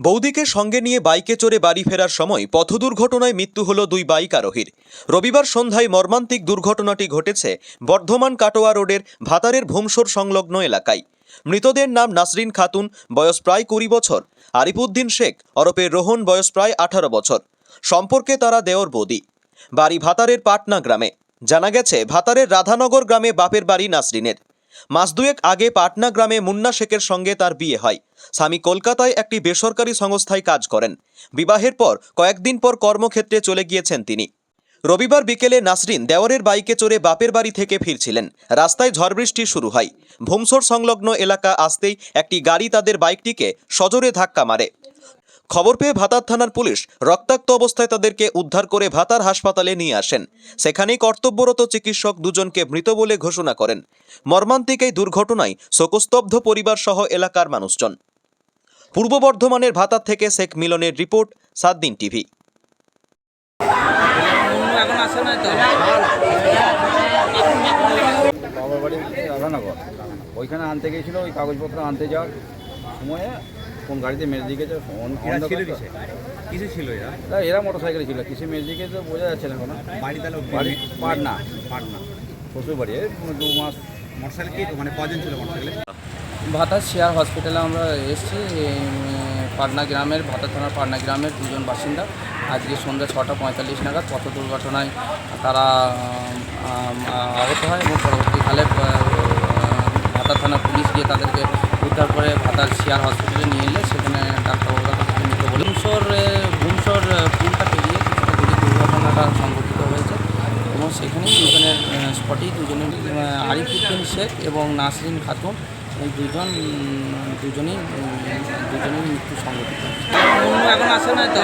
বৌদিকে সঙ্গে নিয়ে বাইকে চড়ে বাড়ি ফেরার সময় পথ দুর্ঘটনায় মৃত্যু হল দুই বাইক আরোহীর। রবিবার সন্ধ্যায় মর্মান্তিক দুর্ঘটনাটি ঘটেছে বর্ধমান কাটোয়া রোডের ভাতারের ভুমসর সংলগ্ন এলাকায়। মৃতদের নাম নাসরিন খাতুন, বয়স প্রায় 20 বছর, আরিফউদ্দিন শেখ ওরফে রোহন, বয়স প্রায় 18 বছর। সম্পর্কে তারা দেওর বৌদি। বাড়ি ভাতারের পাটনা গ্রামে। জানা গেছে, ভাতারের রাধানগর গ্রামে বাপের বাড়ি নাসরিনের। মাস দুয়েক আগে পাটনা গ্রামে মুন্না শেখের সঙ্গে তার বিয়ে হয়। স্বামী কলকাতায় একটি বেসরকারি সংস্থায় কাজ করেন। বিবাহের পর কয়েকদিন পর কর্মক্ষেত্রে চলে গিয়েছেন তিনি। রবিবার বিকেলে নাসরিন দেওরের বাইকে চড়ে বাপের বাড়ি থেকে ফিরছিলেন। রাস্তায় ঝড় বৃষ্টি শুরু হয়। ভুমসর সংলগ্ন এলাকা আসতেই একটি গাড়ি তাদের বাইকটিকে সজোরে ধাক্কা মারে। খবর পেয়ে ভাতার থানার পুলিশ রক্তাক্ত অবস্থায় তাদেরকে উদ্ধার করে ভাতার হাসপাতালে নিয়ে আসেন। সেখানেই কর্তব্যরত চিকিৎসক দুজনকে মৃত বলে ঘোষণা করেন। মর্মান্তিক এই দুর্ঘটনায় শোকস্তব্ধ পরিবার সহ এলাকার মানুষজন। পূর্ব বর্ধমানের ভাতার থেকে শেখ মিলনের রিপোর্ট, 7 দিন টিভি। বাবার বাড়ি রাধানগর, ওইখানে আনতে গেছিলো। ওই কাগজপত্র আনতে যাওয়ার সময়ে কোন গাড়িতে মেরে দিয়েছে। কিছু ছিল এরা মোটর সাইকেলে ছিল, কিসে মেরে দিকে তো বোঝা যাচ্ছে না। কোনো বাড়ি তাহলে বাড়ি পাটনা পাটনা শ্বশুর বাড়ি 2 মাস। মোটরসাইকেল কি মানে কজন ছিল মোটরসাইকেলে? ভাতার শেয়ার হসপিটালে আমরা এসেছি। পাটনা গ্রামের, ভাতার থানার পাটনা গ্রামের দুজন বাসিন্দা আজকে সন্ধ্যা 6:45 নাগাদ পথ দুর্ঘটনায় তারা আহত হয় এবং পরবর্তীকালে ভাতার থানার পুলিশ গিয়ে তাদেরকে উদ্ধার করে ভাতার শেয়ার হসপিটালে নিয়ে এলে সেখানে ডাক্তারবাবুরা তাদেরকে মৃত বলে। ভুমসর পুলটা পেরিয়ে কিছুটা দূরে দুর্ঘটনাটা সংঘটিত হয়েছে এবং সেখানেই দুজনের স্পটেই দুজনের আরিফউদ্দিন শেখ এবং নাসরিন খাতুন এই দুজনেই মৃত্যু সংঘটিত হয়েছে। এখন আসে না তো